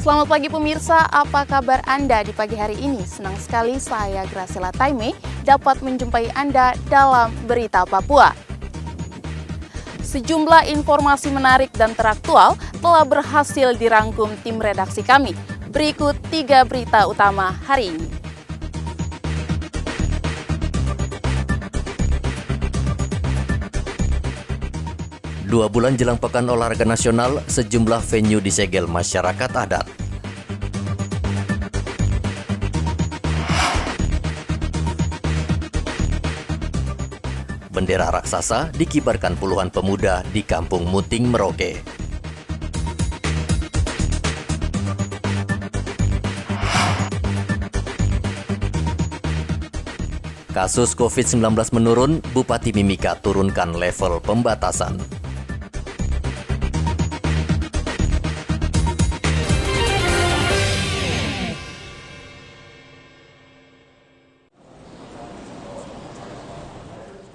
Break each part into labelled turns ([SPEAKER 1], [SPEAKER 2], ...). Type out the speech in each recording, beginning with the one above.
[SPEAKER 1] Selamat pagi pemirsa, apa kabar Anda di pagi hari ini? Senang sekali saya Graciela Taime dapat menjumpai Anda dalam Berita Papua. Sejumlah informasi menarik dan teraktual telah berhasil dirangkum tim redaksi kami. Berikut 3 berita utama hari ini.
[SPEAKER 2] Dua bulan jelang Pekan Olahraga Nasional, sejumlah venue disegel masyarakat adat. Bendera raksasa dikibarkan puluhan pemuda di Kampung Muting, Merauke. Kasus COVID-19 menurun, Bupati Mimika turunkan level pembatasan.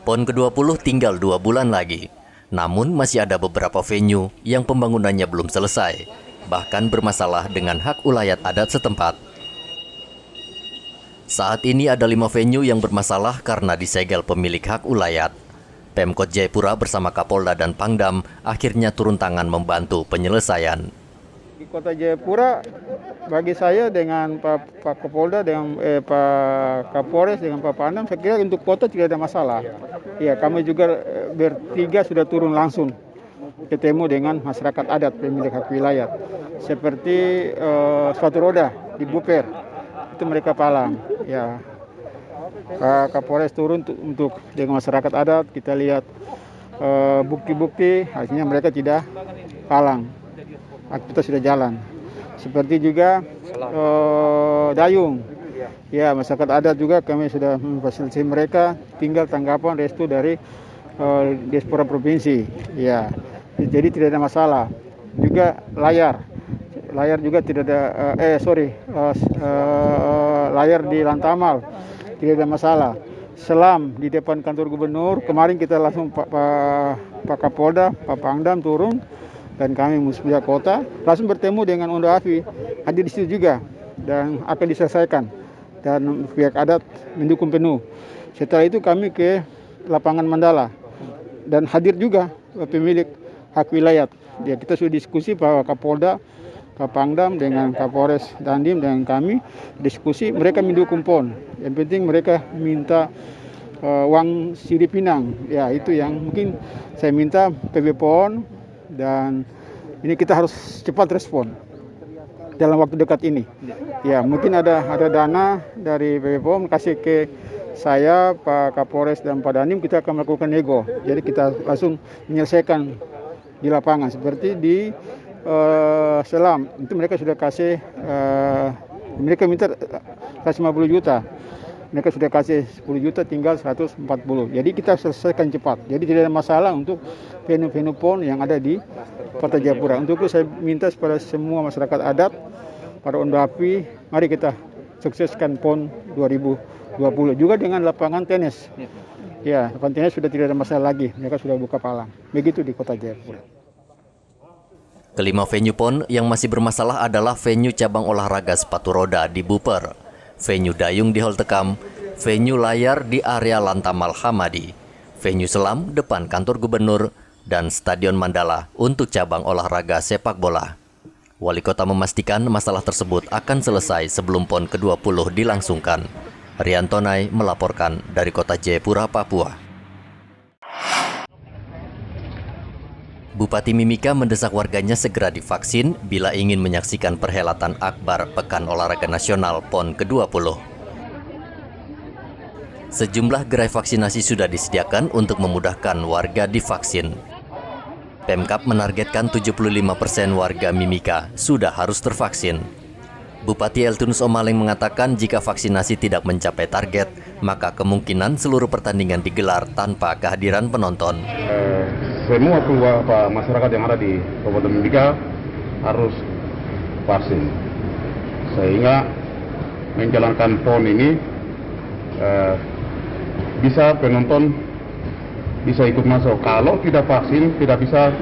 [SPEAKER 2] PON ke-20 tinggal 2 bulan lagi. Namun masih ada beberapa venue yang pembangunannya belum selesai, bahkan bermasalah dengan hak ulayat adat setempat. Saat ini ada 5 venue yang bermasalah karena disegel pemilik hak ulayat. Pemkot Jayapura bersama Kapolda dan Pangdam akhirnya turun tangan membantu penyelesaian.
[SPEAKER 3] Di Kota Jayapura, bagi saya dengan Pak Kapolda, dengan Pak Kapolres, dengan Pak Pangdam, saya kira untuk kota tidak ada masalah. Ya, kami juga bertiga sudah turun langsung ketemu dengan masyarakat adat pemilik hak wilayah. Seperti sepatu roda di Buper, itu mereka palang. Ya, Pak Kapolres turun untuk dengan masyarakat adat, kita lihat bukti-bukti, hasilnya mereka tidak palang. Aktivitas sudah jalan. Seperti juga dayung. Ya, masyarakat adat juga kami sudah memfasilitasi mereka, tinggal tanggapan restu dari Diaspora Provinsi. Ya, jadi tidak ada masalah. Juga layar juga tidak ada. Layar di Lantamal tidak ada masalah. Selam di depan kantor gubernur, kemarin kita langsung Pak Kapolda, Pak Pangdam turun. Dan kami Musbida Kota langsung bertemu dengan Ondo Afi, hadir di situ juga dan akan diselesaikan dan pihak adat mendukung penuh. Setelah itu kami ke lapangan Mandala dan hadir juga pemilik hak wilayah. Ya, kita sudah diskusi Pak Kapolda, Pak Pangdam dengan Kapolres Dandim dengan kami diskusi, mereka mendukung PON. Yang penting mereka minta uang sirip pinang. Ya, itu yang mungkin saya minta PB PON. Dan ini kita harus cepat respon dalam waktu dekat ini. Ya, mungkin ada dana dari PBPOM kasih ke saya, Pak Kapolres dan Pak Dandim, kita akan melakukan nego. Jadi kita langsung menyelesaikan di lapangan. Seperti di Selam, itu mereka sudah kasih, mereka minta 150 juta. Mereka sudah kasih 10 juta, tinggal 140. Jadi kita selesaikan cepat. Jadi tidak ada masalah untuk venue-venue PON yang ada di Kota Jayapura. Untuk itu saya minta kepada semua masyarakat adat, para Ondapi, mari kita sukseskan PON 2020. Juga dengan lapangan tenis. Ya, lapangan tenis sudah tidak ada masalah lagi. Mereka sudah buka palang. Begitu di Kota Jayapura.
[SPEAKER 2] Kelima venue PON yang masih bermasalah adalah venue cabang olahraga sepatu roda di Buper, venue dayung di Holtekam, venue layar di area Lantamal Hamadi, venue selam depan kantor gubernur, dan Stadion Mandala untuk cabang olahraga sepak bola. Wali kota memastikan masalah tersebut akan selesai sebelum PON ke-20 dilangsungkan. Rian Tonai melaporkan dari Kota Jayapura, Papua. Bupati Mimika mendesak warganya segera divaksin bila ingin menyaksikan perhelatan akbar Pekan Olahraga Nasional PON ke-20. Sejumlah gerai vaksinasi sudah disediakan untuk memudahkan warga divaksin. Pemkab menargetkan 75% warga Mimika sudah harus tervaksin. Bupati Eltunus Omaleng mengatakan jika vaksinasi tidak mencapai target, maka kemungkinan seluruh pertandingan digelar tanpa kehadiran penonton.
[SPEAKER 4] Semua keluarga masyarakat yang ada di Kabupaten Mimika harus vaksin, sehingga menjalankan PON ini bisa penonton bisa ikut masuk. Kalau tidak vaksin tidak bisa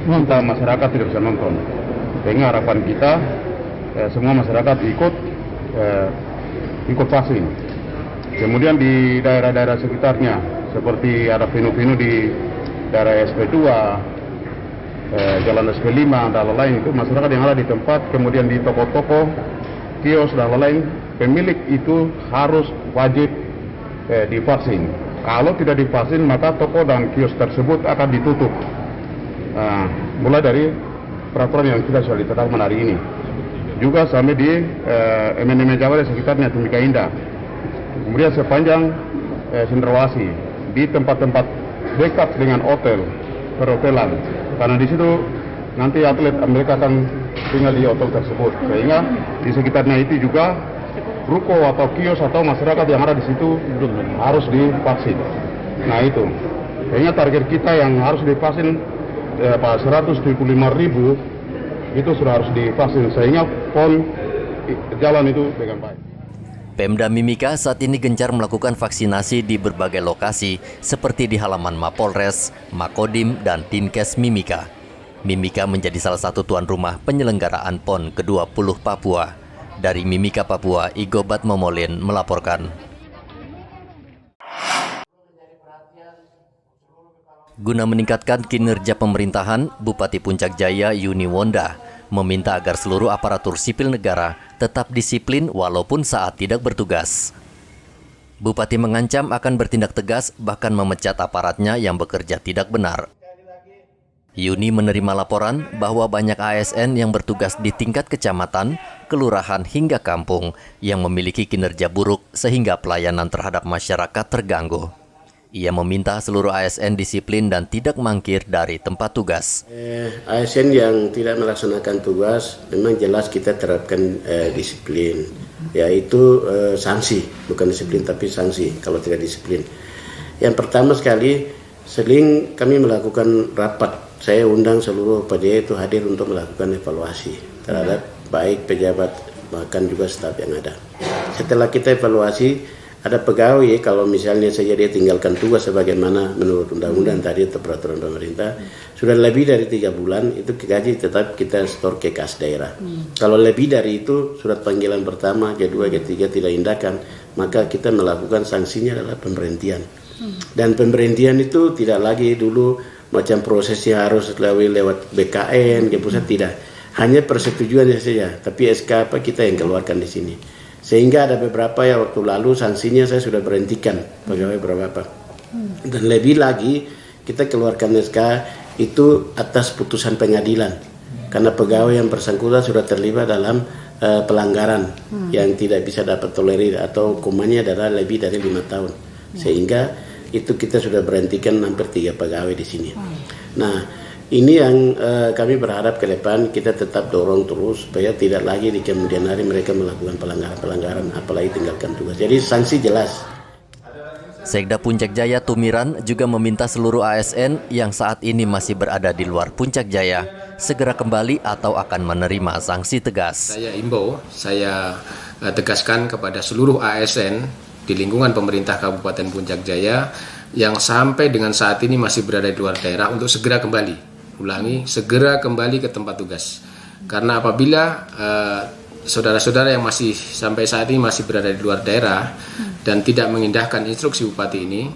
[SPEAKER 4] kita masyarakat tidak bisa nonton. Sehingga harapan kita semua masyarakat ikut vaksin. Kemudian di daerah-daerah sekitarnya, seperti ada venue-venue di daerah SP2, Jalan SP5 dan lain-lain, itu masyarakat yang ada di tempat, kemudian di toko-toko, kios dan lain-lain, pemilik itu harus wajib divaksin. Kalau tidak divaksin, maka toko dan kios tersebut akan ditutup. Mulai dari peraturan yang sudah ditetapkan hari ini. Juga sampai di MNM Jawa dan sekitarnya, Timika Indah. Kemudian sepanjang Cendrawasih, di tempat-tempat dekat dengan hotel, perhotelan. Karena di situ nanti atlet mereka akan tinggal di hotel tersebut. Sehingga di sekitarnya itu juga ruko atau kios atau masyarakat yang ada di situ harus divaksin. Nah itu. Sehingga target kita yang harus divaksin 175.000 itu sudah harus divaksin, sehingga PON jalan itu dengan baik.
[SPEAKER 2] Pemda Mimika saat ini gencar melakukan vaksinasi di berbagai lokasi seperti di halaman Mapolres, Makodim, dan Dinkes Mimika. Mimika menjadi salah satu tuan rumah penyelenggaraan PON ke-20 Papua. Dari Mimika, Papua, Igobat Momolin melaporkan. Guna meningkatkan kinerja pemerintahan, Bupati Puncak Jaya Yuni Wonda meminta agar seluruh aparatur sipil negara tetap disiplin walaupun saat tidak bertugas. Bupati mengancam akan bertindak tegas bahkan memecat aparatnya yang bekerja tidak benar. Yuni menerima laporan bahwa banyak ASN yang bertugas di tingkat kecamatan, kelurahan hingga kampung yang memiliki kinerja buruk sehingga pelayanan terhadap masyarakat terganggu. Ia meminta seluruh ASN disiplin dan tidak mangkir dari tempat tugas.
[SPEAKER 5] ASN yang tidak melaksanakan tugas, memang jelas kita terapkan disiplin, yaitu sanksi, bukan disiplin tapi sanksi kalau tidak disiplin. Yang pertama sekali, sering kami melakukan rapat. Saya undang seluruh PJ itu hadir untuk melakukan evaluasi terhadap baik pejabat bahkan juga staf yang ada. Setelah kita evaluasi, ada pegawai kalau misalnya saja dia tinggalkan tugas sebagaimana menurut undang-undang tadi atau peraturan pemerintah, sudah lebih dari 3 bulan itu gaji tetap kita store ke kas daerah. Kalau lebih dari itu, surat panggilan pertama, kedua, ketiga tidak tindakan, maka kita melakukan sanksinya adalah pemberhentian. Dan pemberhentian itu tidak lagi dulu macam prosesnya harus lewat BKN ke pusat, tidak. Hanya persetujuan saja, tapi SK apa kita yang keluarkan di sini. Sehingga ada beberapa yang waktu lalu sanksinya saya sudah berhentikan pegawai beberapa. Dan lebih lagi kita keluarkan SK itu atas putusan pengadilan. Karena pegawai yang bersangkutan sudah terlibat dalam pelanggaran yang tidak bisa dapat tolerir atau hukumannya adalah lebih dari 5 tahun. Sehingga itu kita sudah berhentikan hampir 3 pegawai di sini. Nah, ini yang kami berharap ke depan kita tetap dorong terus supaya tidak lagi di kemudian hari mereka melakukan pelanggaran apalagi tinggalkan tugas. Jadi sanksi jelas.
[SPEAKER 2] Sekda Puncak Jaya Tumiran juga meminta seluruh ASN yang saat ini masih berada di luar Puncak Jaya segera kembali atau akan menerima sanksi tegas.
[SPEAKER 6] Saya imbau, saya tegaskan kepada seluruh ASN di lingkungan pemerintah Kabupaten Puncak Jaya yang sampai dengan saat ini masih berada di luar daerah untuk segera kembali. Ulangi, segera kembali ke tempat tugas. Karena apabila saudara-saudara yang masih sampai saat ini masih berada di luar daerah dan tidak mengindahkan instruksi Bupati ini,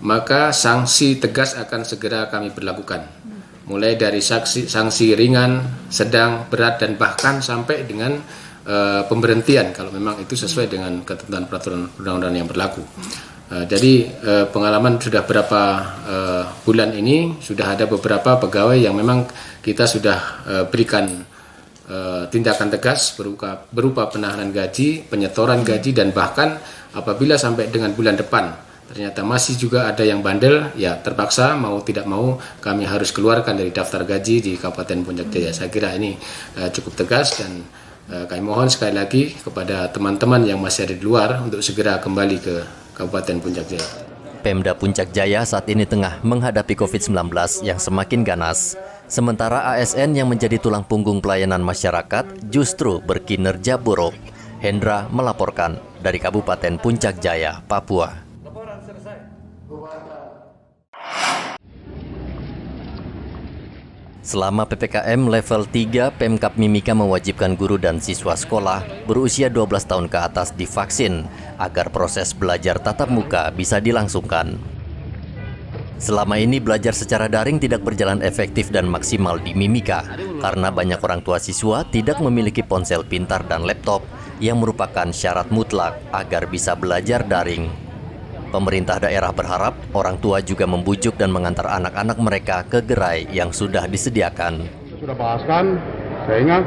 [SPEAKER 6] maka sanksi tegas akan segera kami berlakukan. Mulai dari sanksi ringan, sedang, berat, dan bahkan sampai dengan pemberhentian kalau memang itu sesuai dengan ketentuan peraturan undang-undang yang berlaku. Jadi pengalaman sudah berapa bulan ini sudah ada beberapa pegawai yang memang kita sudah berikan tindakan tegas berupa penahanan gaji, penyetoran gaji, dan bahkan apabila sampai dengan bulan depan ternyata masih juga ada yang bandel, ya terpaksa mau tidak mau kami harus keluarkan dari daftar gaji di Kabupaten Puncak Jaya. Saya kira ini cukup tegas dan kami mohon sekali lagi kepada teman-teman yang masih ada di luar untuk segera kembali ke Kabupaten Puncak Jaya.
[SPEAKER 2] Pemda Puncak Jaya saat ini tengah menghadapi COVID-19 yang semakin ganas. Sementara ASN yang menjadi tulang punggung pelayanan masyarakat justru berkinerja buruk. Hendra melaporkan dari Kabupaten Puncak Jaya, Papua. Selama PPKM level 3, Pemkab Mimika mewajibkan guru dan siswa sekolah berusia 12 tahun ke atas divaksin agar proses belajar tatap muka bisa dilangsungkan. Selama ini belajar secara daring tidak berjalan efektif dan maksimal di Mimika karena banyak orang tua siswa tidak memiliki ponsel pintar dan laptop yang merupakan syarat mutlak agar bisa belajar daring. Pemerintah daerah berharap orang tua juga membujuk dan mengantar anak-anak mereka ke gerai yang sudah disediakan.
[SPEAKER 4] Sudah bahaskan, sehingga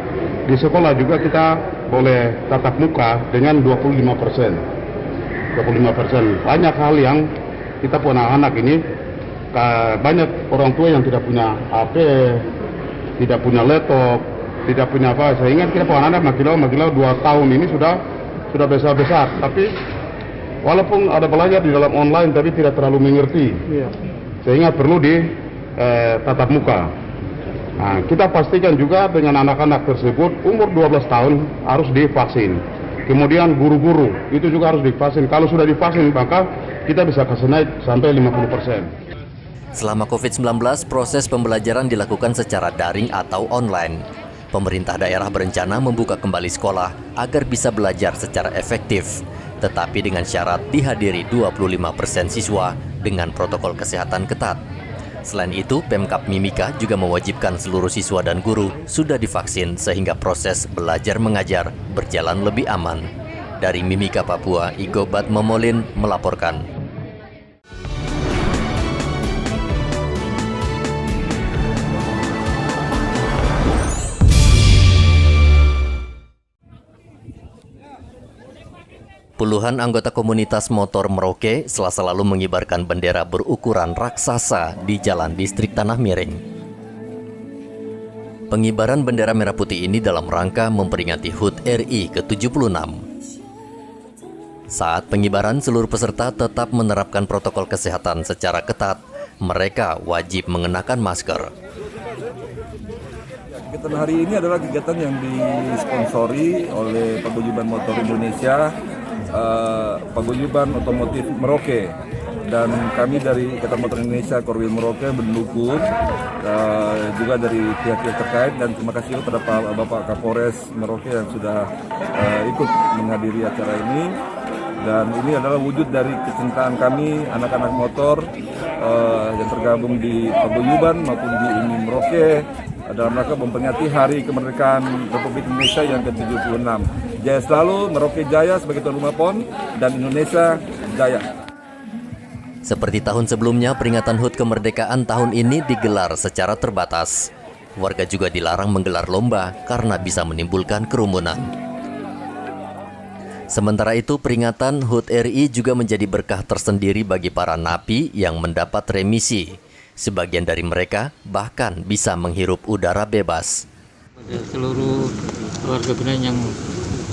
[SPEAKER 4] di sekolah juga kita boleh tatap muka dengan 25%. 25%. Banyak hal yang kita pun anak-anak ini, banyak orang tua yang tidak punya HP, tidak punya laptop, tidak punya apa, sehingga kita pun anak-anak makin 2 tahun ini sudah besar-besar. Tapi walaupun ada belajar di dalam online, tapi tidak terlalu mengerti, sehingga perlu di tatap muka. Nah, kita pastikan juga dengan anak-anak tersebut umur 12 tahun harus divaksin. Kemudian guru-guru itu juga harus divaksin. Kalau sudah divaksin, maka kita bisa kasih naik sampai 50%.
[SPEAKER 2] Selama COVID-19, proses pembelajaran dilakukan secara daring atau online. Pemerintah daerah berencana membuka kembali sekolah agar bisa belajar secara efektif, tetapi dengan syarat dihadiri 25% siswa dengan protokol kesehatan ketat. Selain itu, Pemkab Mimika juga mewajibkan seluruh siswa dan guru sudah divaksin sehingga proses belajar mengajar berjalan lebih aman. Dari Mimika, Papua, Igobat Momolin melaporkan. Puluhan anggota komunitas motor Merauke Selasa lalu mengibarkan bendera berukuran raksasa di Jalan Distrik Tanah Miring. Pengibaran bendera merah putih ini dalam rangka memperingati HUT RI ke-76. Saat pengibaran, seluruh peserta tetap menerapkan protokol kesehatan secara ketat. Mereka wajib mengenakan masker.
[SPEAKER 7] Kegiatan hari ini adalah kegiatan yang disponsori oleh Paguyuban Motor Indonesia, Paguyuban Otomotif Merauke, dan kami dari Ikatan Motor Indonesia Korwil Merauke mendukung juga dari pihak-pihak terkait, dan terima kasih kepada Bapak Kapolres Merauke yang sudah ikut menghadiri acara ini. Dan ini adalah wujud dari kecintaan kami anak-anak motor yang tergabung di Paguyuban maupun di IMI Merauke dalam rangka memperingati Hari Kemerdekaan Republik Indonesia yang ke-76. Jaya selalu, Merauke jaya sebagai tuan rumah PON, dan Indonesia jaya.
[SPEAKER 2] Seperti tahun sebelumnya, peringatan HUT kemerdekaan tahun ini digelar secara terbatas. Warga juga dilarang menggelar lomba karena bisa menimbulkan kerumunan. Sementara itu, peringatan HUT RI juga menjadi berkah tersendiri bagi para napi yang mendapat remisi. Sebagian dari mereka bahkan bisa menghirup udara bebas.
[SPEAKER 8] Pada seluruh warga binaan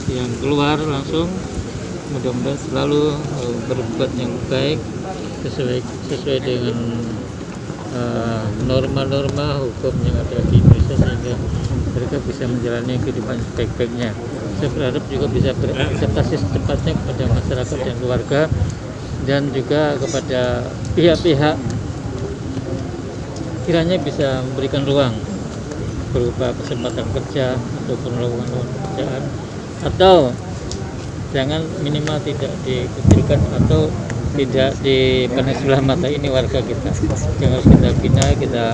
[SPEAKER 8] yang keluar langsung, mudah-mudahan selalu berbuat yang baik sesuai dengan norma-norma hukum yang ada di Indonesia, sehingga mereka bisa menjalani kehidupan sebaik-baiknya. Saya berharap juga bisa beradaptasi secepatnya kepada masyarakat dan keluarga, dan juga kepada pihak-pihak kiranya bisa memberikan ruang berupa kesempatan kerja ataupun lowongan pekerjaan, atau jangan minimal tidak dikucilkan atau tidak dipandang sebelah mata. Ini warga kita yang harus kita bina, kita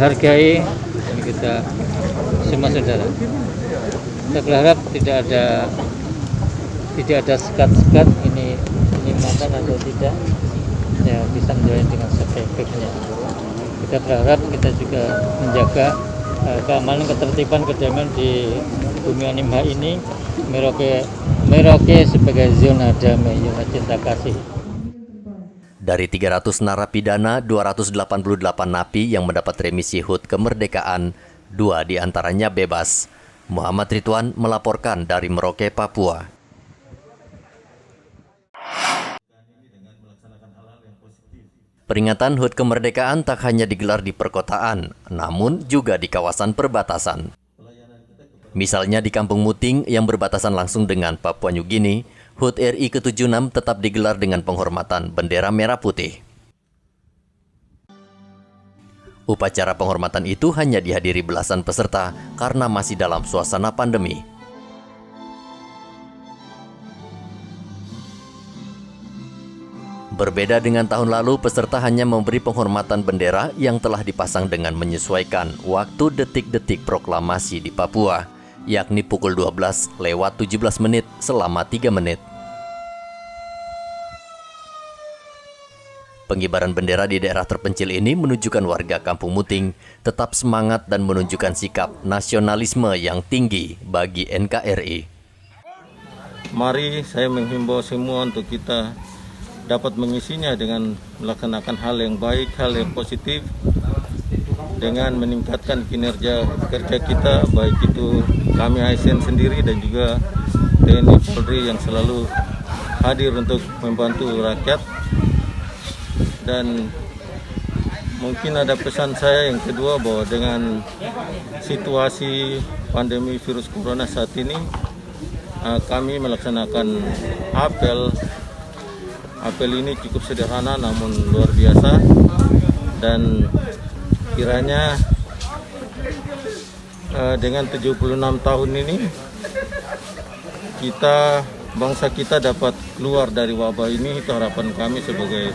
[SPEAKER 8] hargai, dan kita semua saudara. Saya berharap tidak ada sekat-sekat ini makan atau tidak, ya bisa menjalani dengan sebaik-baiknya. Kita berharap kita juga menjaga keamanan, ketertiban, kedamaian di bumi Animha ini, Merauke sebagai zona damai, zona cinta kasih.
[SPEAKER 2] Dari 300 narapidana, 288 napi yang mendapat remisi HUT kemerdekaan, 2 diantaranya bebas. Muhammad Ridwan melaporkan dari Merauke, Papua. Peringatan HUT kemerdekaan tak hanya digelar di perkotaan, namun juga di kawasan perbatasan. Misalnya di Kampung Muting yang berbatasan langsung dengan Papua New Guinea, HUT RI ke-76 tetap digelar dengan penghormatan bendera merah putih. Upacara penghormatan itu hanya dihadiri belasan peserta karena masih dalam suasana pandemi. Berbeda dengan tahun lalu, peserta hanya memberi penghormatan bendera yang telah dipasang dengan menyesuaikan waktu detik-detik proklamasi di Papua, yakni pukul 12 lewat 17 menit selama 3 menit. Pengibaran bendera di daerah terpencil ini menunjukkan warga Kampung Muting tetap semangat dan menunjukkan sikap nasionalisme yang tinggi bagi NKRI.
[SPEAKER 9] Mari saya menghimbau semua untuk kita dapat mengisinya dengan melaksanakan hal yang baik, hal yang positif, dengan meningkatkan kinerja kerja kita, baik itu kami ASN sendiri dan juga TNI Polri yang selalu hadir untuk membantu rakyat. Dan mungkin ada pesan saya yang kedua, bahwa dengan situasi pandemi virus corona saat ini, kami melaksanakan apel ini cukup sederhana namun luar biasa, dan kiranya dengan 76 tahun ini bangsa kita dapat keluar dari wabah ini. Itu harapan kami sebagai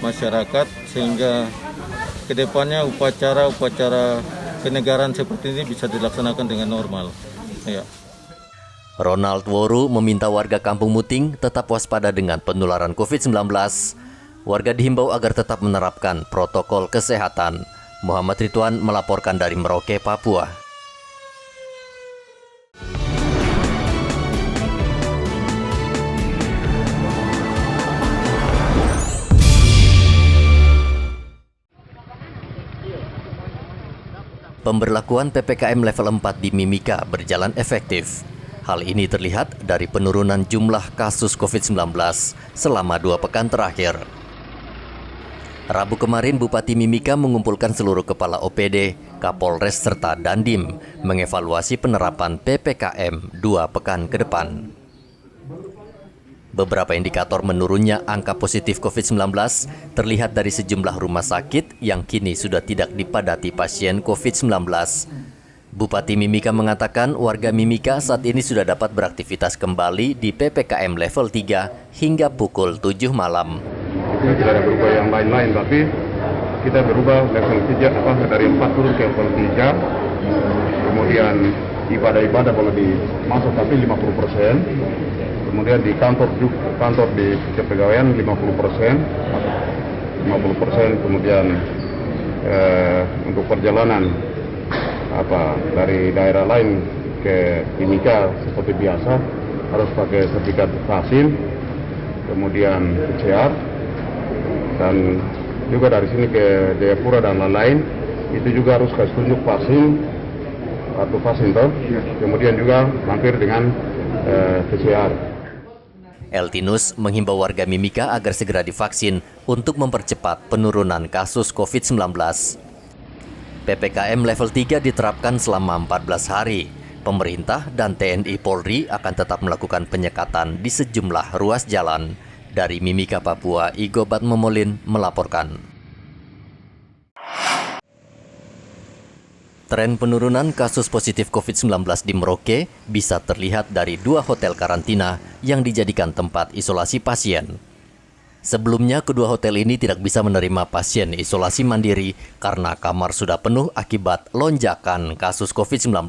[SPEAKER 9] masyarakat, sehingga kedepannya upacara kenegaraan seperti ini bisa dilaksanakan dengan normal. Ya.
[SPEAKER 2] Ronald Woru meminta warga Kampung Muting tetap waspada dengan penularan COVID-19. Warga dihimbau agar tetap menerapkan protokol kesehatan. Muhammad Ridwan melaporkan dari Merauke, Papua. Pemberlakuan PPKM level 4 di Mimika berjalan efektif. Hal ini terlihat dari penurunan jumlah kasus COVID-19 selama 2 pekan terakhir. Rabu kemarin, Bupati Mimika mengumpulkan seluruh kepala OPD, Kapolres serta Dandim mengevaluasi penerapan PPKM 2 pekan ke depan. Beberapa indikator menurunnya angka positif COVID-19 terlihat dari sejumlah rumah sakit yang kini sudah tidak dipadati pasien COVID-19. Bupati Mimika mengatakan warga Mimika saat ini sudah dapat beraktivitas kembali di PPKM level 3 hingga pukul 7 malam.
[SPEAKER 4] Kita tidak ada berubah yang lain-lain, tapi kita berubah level 3 dari 4 turun ke level 3. Kemudian ibadah-ibadah boleh dimasuk tapi 50%. Kemudian di kantor di kepegawaian 50%, kemudian untuk perjalanan dari daerah lain ke Timika seperti biasa harus pakai sertifikat vaksin, kemudian PCR, dan juga dari sini ke Jayapura dan lain-lain itu juga harus kasih tunjuk vaksin atau vaksin toh, kemudian juga mampir dengan PCR.
[SPEAKER 2] Eltinus menghimbau warga Mimika agar segera divaksin untuk mempercepat penurunan kasus COVID-19. PPKM level 3 diterapkan selama 14 hari. Pemerintah dan TNI Polri akan tetap melakukan penyekatan di sejumlah ruas jalan. Dari Mimika, Papua, Igobat Momolin melaporkan. Tren penurunan kasus positif COVID-19 di Merauke bisa terlihat dari 2 hotel karantina yang dijadikan tempat isolasi pasien. Sebelumnya, kedua hotel ini tidak bisa menerima pasien isolasi mandiri karena kamar sudah penuh akibat lonjakan kasus COVID-19.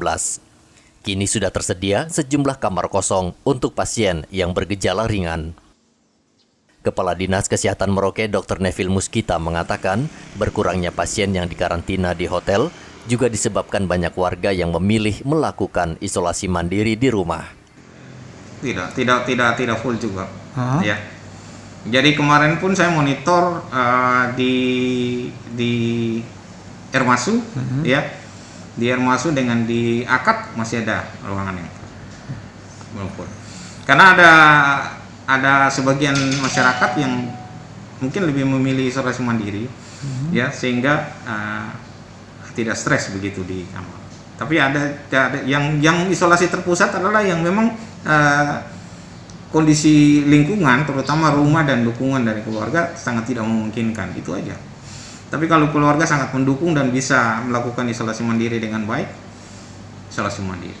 [SPEAKER 2] Kini sudah tersedia sejumlah kamar kosong untuk pasien yang bergejala ringan. Kepala Dinas Kesehatan Merauke Dr. Neville Muskita mengatakan berkurangnya pasien yang dikarantina di hotel juga disebabkan banyak warga yang memilih melakukan isolasi mandiri di rumah.
[SPEAKER 10] Tidak full juga. Ya. Jadi kemarin pun saya monitor di Ermasu, ya, di Ermasu dengan di Akad masih ada ruangan yang full. Karena ada sebagian masyarakat yang mungkin lebih memilih isolasi mandiri, ya, sehingga tidak stres begitu di kamar. Tapi ada yang isolasi terpusat adalah yang memang kondisi lingkungan, terutama rumah dan dukungan dari keluarga sangat tidak memungkinkan, itu aja. Tapi kalau keluarga sangat mendukung dan bisa melakukan isolasi mandiri dengan baik, isolasi mandiri.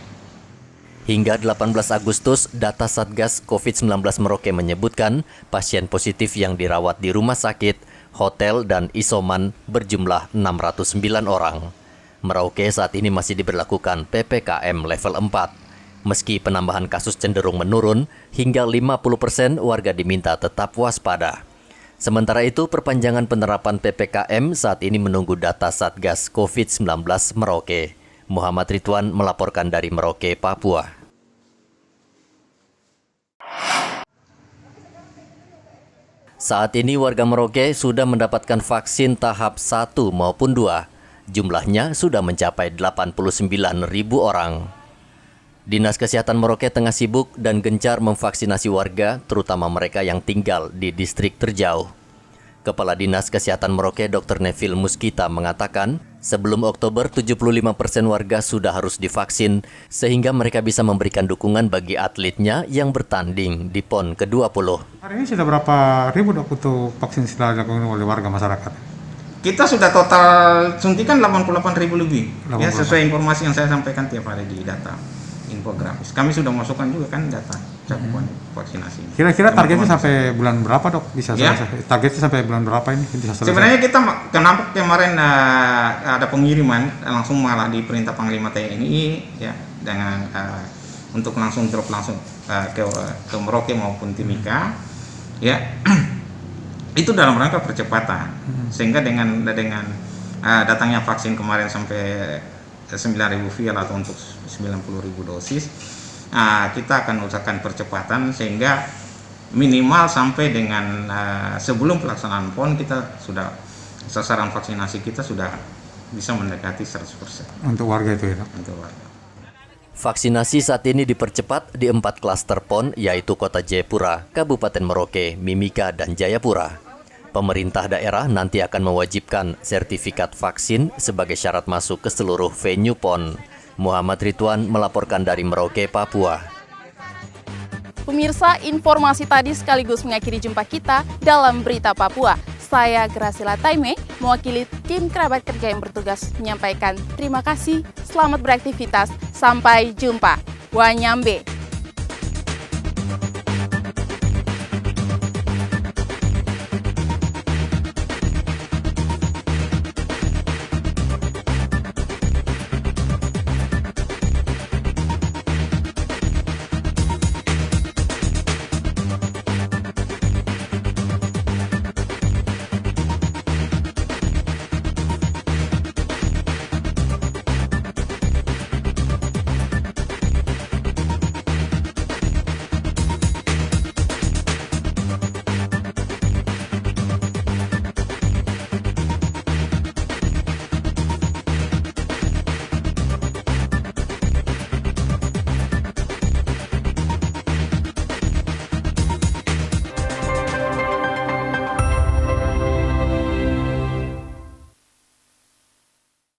[SPEAKER 2] Hingga 18 Agustus, data Satgas COVID-19 Merauke menyebutkan pasien positif yang dirawat di rumah sakit, hotel, dan isoman berjumlah 609 orang. Merauke saat ini masih diberlakukan PPKM level 4. Meski penambahan kasus cenderung menurun, hingga 50% warga diminta tetap waspada. Sementara itu, perpanjangan penerapan PPKM saat ini menunggu data Satgas COVID-19 Merauke. Muhammad Ridwan melaporkan dari Merauke, Papua. Saat ini warga Merauke sudah mendapatkan vaksin tahap 1 maupun 2. Jumlahnya sudah mencapai 89.000 orang. Dinas Kesehatan Merauke tengah sibuk dan gencar memvaksinasi warga, terutama mereka yang tinggal di distrik terjauh. Kepala Dinas Kesehatan Merauke Dr. Neville Muskita mengatakan, sebelum Oktober 75% warga sudah harus divaksin, sehingga mereka bisa memberikan dukungan bagi atletnya yang bertanding di PON ke-20.
[SPEAKER 11] Hari ini sudah berapa ribu dok untuk vaksin setelah dilakukan oleh warga masyarakat?
[SPEAKER 10] Kita sudah total suntikan 88.000 lebih, ya, sesuai informasi yang saya sampaikan tiap hari di data infografis. Kami sudah masukkan juga kan data cakupan vaksinasi.
[SPEAKER 11] Kira-kira targetnya sampai bulan berapa dok bisa selesai? Targetnya sampai bulan berapa ini bisa selesai?
[SPEAKER 10] Sebenarnya kita kenapa kemarin ada pengiriman langsung malah di perintah Panglima TNI ya dengan untuk langsung drop langsung ke Merauke maupun Timika ya. Itu dalam rangka percepatan, sehingga dengan datangnya vaksin kemarin sampai 9.000 vial atau untuk 90.000 dosis, kita akan usahakan percepatan sehingga minimal sampai dengan sebelum pelaksanaan PON kita sudah sasaran vaksinasi kita sudah bisa mendekati 100%.
[SPEAKER 11] Untuk warga itu ya?
[SPEAKER 10] Untuk warga.
[SPEAKER 2] Vaksinasi saat ini dipercepat di 4 klaster PON, yaitu Kota Jayapura, Kabupaten Merauke, Mimika, dan Jayapura. Pemerintah daerah nanti akan mewajibkan sertifikat vaksin sebagai syarat masuk ke seluruh venue PON. Muhammad Ridwan melaporkan dari Merauke, Papua.
[SPEAKER 1] Pemirsa, informasi tadi sekaligus mengakhiri jumpa kita dalam Berita Papua. Saya Graciela Taime, mewakili tim kerabat kerja yang bertugas menyampaikan terima kasih, selamat beraktivitas, sampai jumpa. Wanyambe.